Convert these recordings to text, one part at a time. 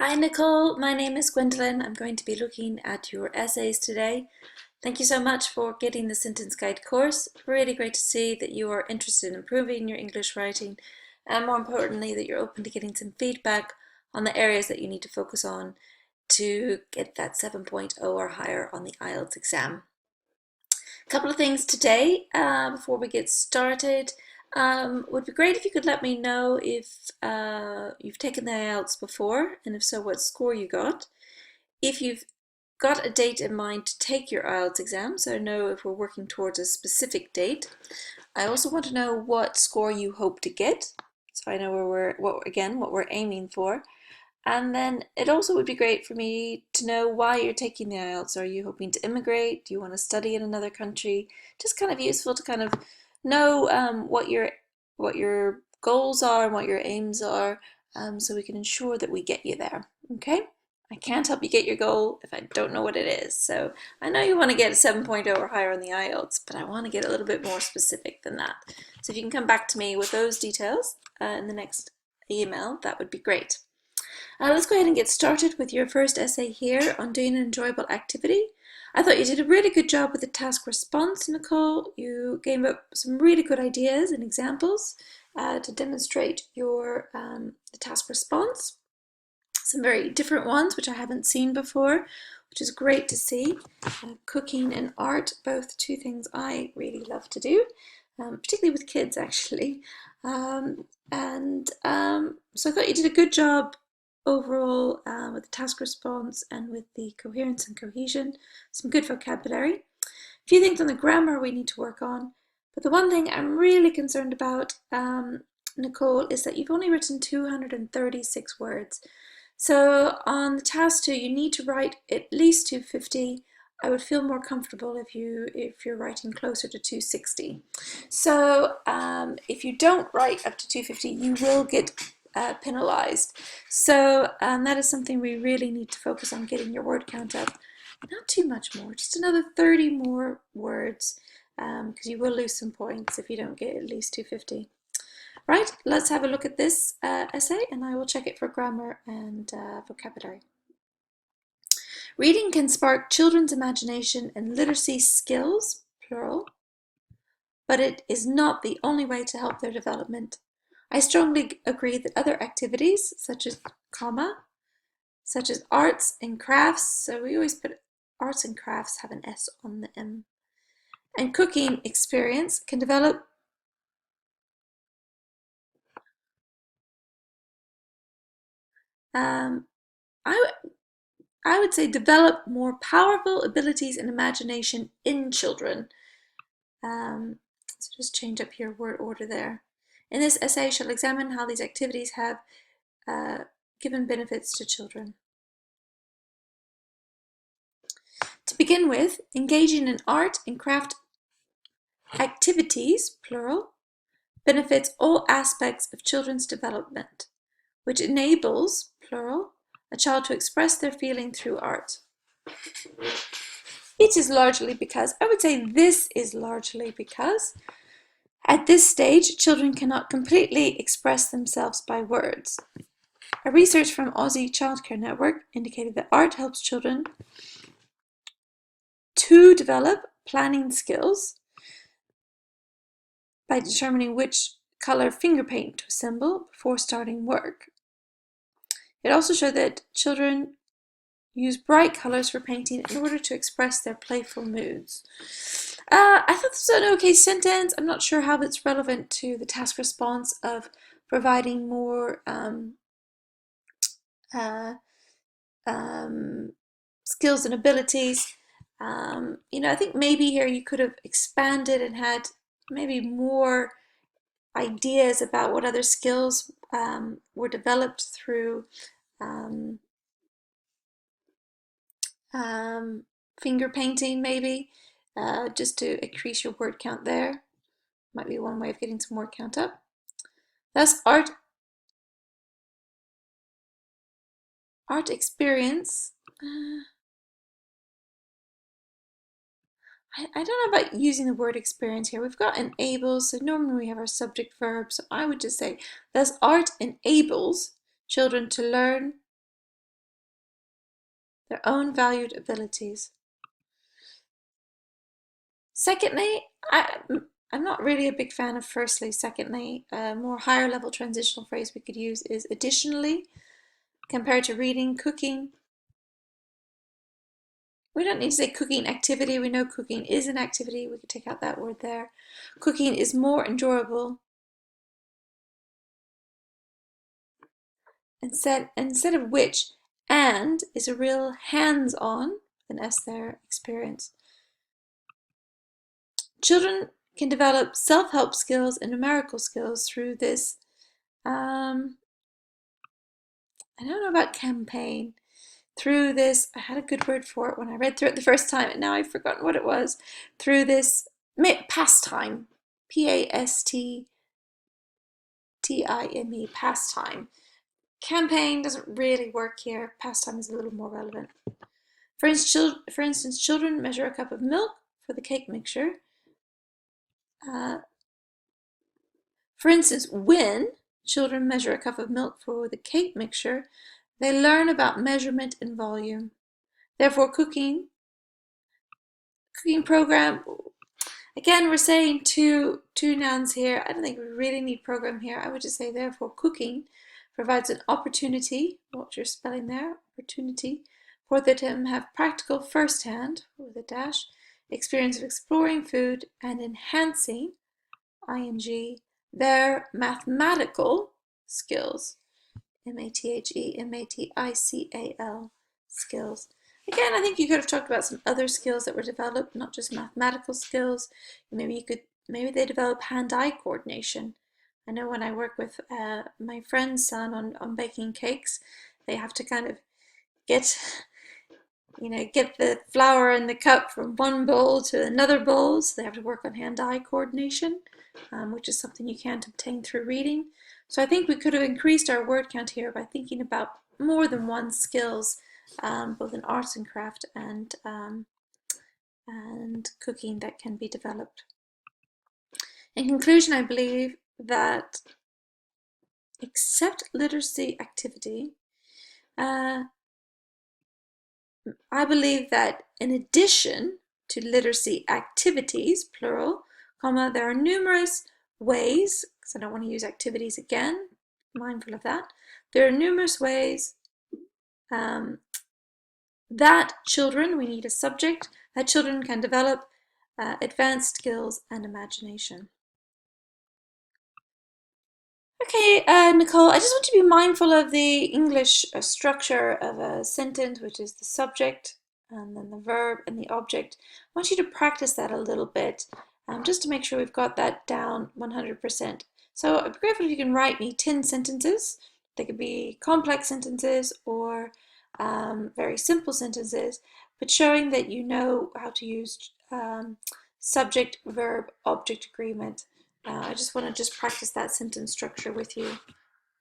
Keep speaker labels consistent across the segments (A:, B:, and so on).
A: Hi Nicole, my name is Gwendolyn. I'm going to be looking at your essays today. Thank you so much for getting the sentence guide course. Really great to see that you are interested in improving your English writing and more importantly that you're open to getting some feedback on the areas that you need to focus on to get that 7.0 or higher on the IELTS exam. A couple of things today before we get started. Would be great if you could let me know if you've taken the IELTS before, and if so, what score you got. If you've got a date in mind to take your IELTS exam, so I know if we're working towards a specific date. I also want to know what score you hope to get, so I know what we're aiming for. And then it also would be great for me to know why you're taking the IELTS. Are you hoping to immigrate? Do you want to study in another country? Just kind of useful to kind of know what your goals are and what your aims are, so we can ensure that we get you there. Okay? I can't help you get your goal if I don't know what it is. So I know you want to get a 7.0 or higher on the IELTS, but I want to get a little bit more specific than that. So if you can come back to me with those details in the next email, that would be great. Let's go ahead and get started with your first essay here on doing an enjoyable activity. I thought you did a really good job with the task response, Nicole. You gave up some really good ideas and examples to demonstrate the task response. Some very different ones, which I haven't seen before, which is great to see. Cooking and art, both two things I really love to do, particularly with kids, actually. So I thought you did a good job overall with the task response and with the coherence and cohesion. Some good vocabulary. A few things on the grammar we need to work on. But the one thing I'm really concerned about, Nicole, is that you've only written 236 words. So on the task 2, you need to write at least 250. I would feel more comfortable if you're writing closer to 260. So if you don't write up to 250, you will get penalized. So that is something we really need to focus on, getting your word count up. Not too much more, just another 30 more words, because you will lose some points if you don't get at least 250. Right, let's have a look at this essay and I will check it for grammar and vocabulary. Reading can spark children's imagination and literacy skills, plural, but it is not the only way to help their development. I strongly agree that other activities, such as arts and crafts, so we always put arts and crafts have an S on the M, and cooking experience can develop I, I would say develop more powerful abilities and imagination in children. So just change up your word order there. In this essay, shall examine how these activities have given benefits to children. To begin with, engaging in art and craft activities, plural, benefits all aspects of children's development, which enables, plural, a child to express their feeling through art. It is largely because, I would say this is largely because, at this stage, children cannot completely express themselves by words. A research from Aussie Childcare Network indicated that art helps children to develop planning skills by determining which color finger paint to assemble before starting work. It also showed that children use bright colors for painting in order to express their playful moods. I thought this was an okay sentence. I'm not sure how it's relevant to the task response of providing more skills and abilities. I think maybe here you could have expanded and had maybe more ideas about what other skills were developed through finger painting, maybe, just to increase your word count there. Might be one way of getting some word count up. Thus, art experience. I don't know about using the word experience here. We've got enables, so normally we have our subject verb. So I would just say, thus art enables children to learn their own valued abilities. Secondly, I'm not really a big fan of firstly. Secondly, a more higher level transitional phrase we could use is additionally, compared to reading, cooking. We don't need to say cooking activity. We know cooking is an activity. We could take out that word there. Cooking is more enjoyable. Instead of which, and is a real hands-on, an S there, experience. Children can develop self-help skills and numerical skills through this. I don't know about campaign. Through this, I had a good word for it when I read through it the first time, and now I've forgotten what it was. Through this pastime, PASTTIME, pastime. Campaign doesn't really work here. Pastime is a little more relevant. For instance, children measure a cup of milk for the cake mixture. For instance, when children measure a cup of milk for the cake mixture, they learn about measurement and volume. Therefore, cooking program. Again, we're saying two nouns here. I don't think we really need program here. I would just say, therefore, cooking provides an opportunity, what's your spelling there, opportunity, for them to have practical first-hand, with a dash, experience of exploring food and enhancing, ing, their mathematical skills, MATHEMATICAL, skills. Again, I think you could have talked about some other skills that were developed, not just mathematical skills. Maybe they develop hand-eye coordination. I know when I work with my friend's son on baking cakes, they have to kind of get the flour in the cup from one bowl to another bowl, so they have to work on hand-eye coordination, which is something you can't obtain through reading. So I think we could have increased our word count here by thinking about more than one skills, both in arts and craft and cooking that can be developed. In conclusion, I believe that except literacy activity, I believe that in addition to literacy activities, plural, comma, there are numerous ways, because I don't want to use activities again, mindful of that, there are numerous ways that children, we need a subject, that children can develop advanced skills and imagination. Okay, Nicole, I just want to be mindful of the English structure of a sentence, which is the subject, and then the verb and the object. I want you to practice that a little bit, just to make sure we've got that down 100%. So I'd be grateful if you can write me 10 sentences. They could be complex sentences or very simple sentences, but showing that you know how to use subject, verb, object agreement. I just want to practice that sentence structure with you,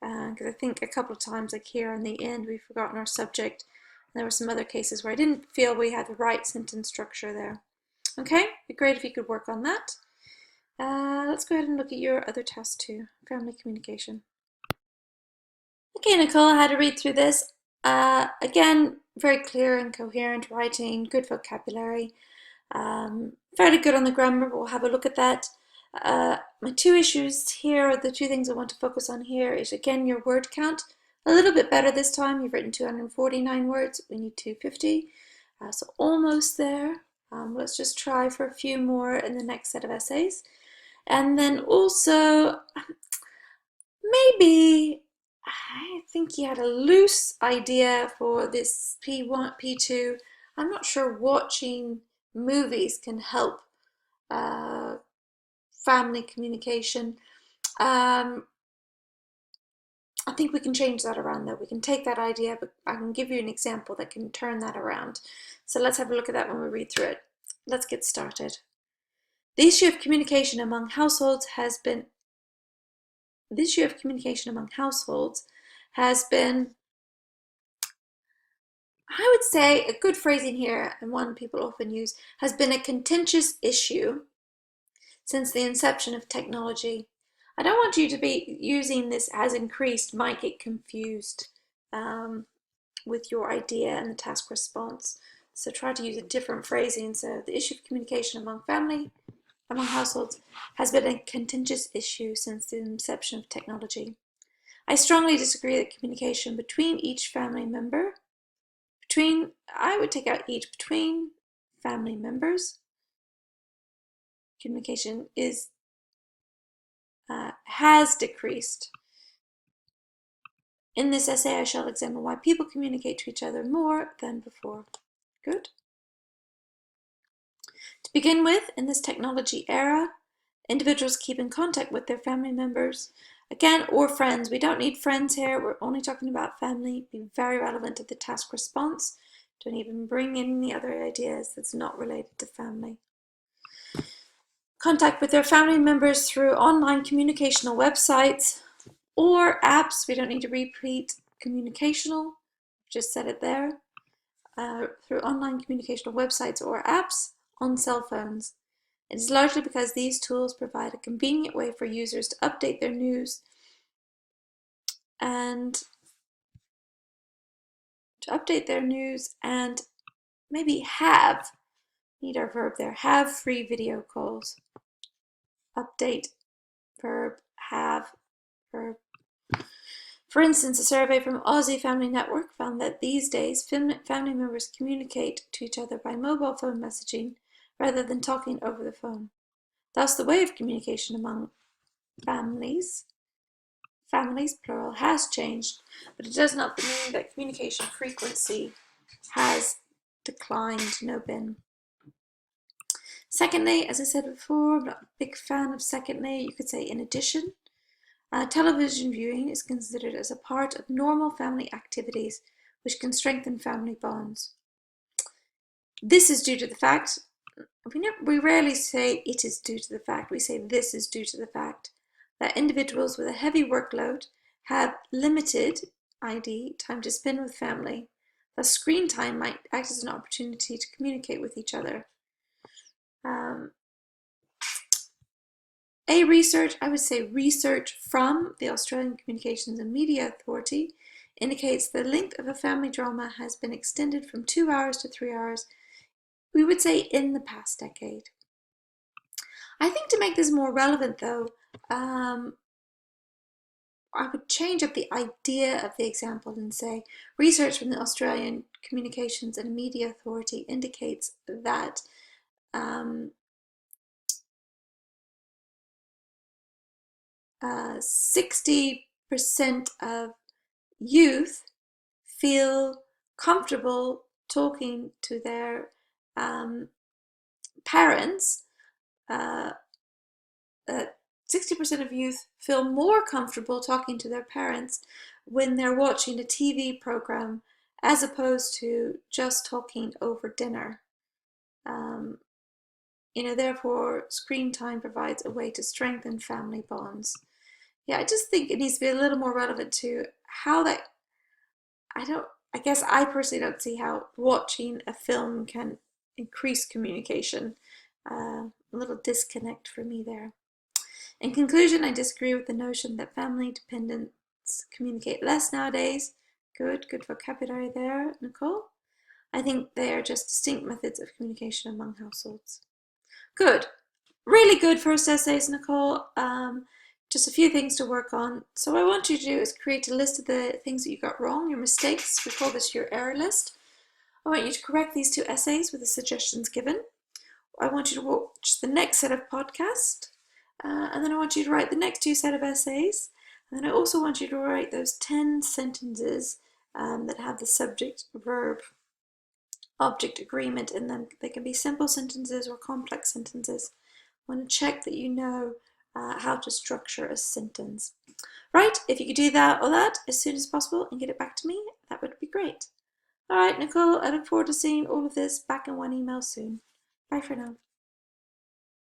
A: because I think a couple of times, like here on the end, we've forgotten our subject. And there were some other cases where I didn't feel we had the right sentence structure there. Okay, it'd be great if you could work on that. Let's go ahead and look at your other task too, family communication. Okay, Nicole, I had to read through this. Again, very clear and coherent writing, good vocabulary, fairly good on the grammar, but we'll have a look at that. My two issues here, or the two things I want to focus on here, is again your word count. A little bit better this time. You've written 249 words. We need 250, so almost there. Let's just try for a few more in the next set of essays. And then also, maybe, I think you had a loose idea for this P1, P2. I'm not sure watching movies can help family communication. I think we can change that around though. We can take that idea, but I can give you an example that can turn that around. So let's have a look at that when we read through it. Let's get started. The issue of communication among households has been, I would say, a good phrasing here, and one people often use, has been a contentious issue since the inception of technology. I don't want you to be using this has increased, might get confused. with your idea and the task response. So try to use a different phrasing. So the issue of communication among households has been a contentious issue since the inception of technology. I strongly disagree that communication between each family member, I would take out each, between family members, communication has decreased. In this essay, I shall examine why people communicate to each other more than before. Good. To begin with, in this technology era, individuals keep in contact with their family members, again, or friends. We don't need friends here. We're only talking about family. Be very relevant to the task response. Don't even bring in any other ideas that's not related to family. Contact with their family members through online communicational websites or apps. We don't need to repeat communicational. Just said it there. Through online communicational websites or apps on cell phones. It is largely because these tools provide a convenient way for users to update their news and maybe need our verb there, have free video calls. Update, verb, have, verb. For instance, a survey from Aussie Family Network found that these days family members communicate to each other by mobile phone messaging rather than talking over the phone. Thus, the way of communication among families plural, has changed, but it does not mean that communication frequency has declined, no bin. Secondly, as I said before, I'm not a big fan of secondly. You could say in addition. Television viewing is considered as a part of normal family activities which can strengthen family bonds. This is due to the fact, we rarely say it is due to the fact, we say this is due to the fact that individuals with a heavy workload have limited, i.e., time to spend with family. Thus, screen time might act as an opportunity to communicate with each other. I would say research from the Australian Communications and Media Authority indicates the length of a family drama has been extended from 2 hours to 3 hours, we would say in the past decade. I think to make this more relevant though, I would change up the idea of the example and say research from the Australian Communications and Media Authority indicates that 60% of youth feel comfortable talking to their parents. 60% of youth feel more comfortable talking to their parents when they're watching a TV program as opposed to just talking over dinner. Therefore, screen time provides a way to strengthen family bonds. Yeah, I just think it needs to be a little more relevant to how that, I guess I personally don't see how watching a film can increase communication. A little disconnect for me there. In conclusion, I disagree with the notion that family dependents communicate less nowadays. Good vocabulary there, Nicole. I think they are just distinct methods of communication among households. Good. Really good first essays, Nicole. Just a few things to work on. So what I want you to do is create a list of the things that you got wrong, your mistakes. We call this your error list. I want you to correct these 2 essays with the suggestions given. I want you to watch the next set of podcasts. And then I want you to write the next 2 set of essays. And then I also want you to write those 10 sentences that have the subject, verb, object agreement in them. They can be simple sentences or complex sentences. I want to check that you know how to structure a sentence. Right, if you could do all that as soon as possible and get it back to me, that would be great. All right, Nicole, I look forward to seeing all of this back in one email soon. Bye for now.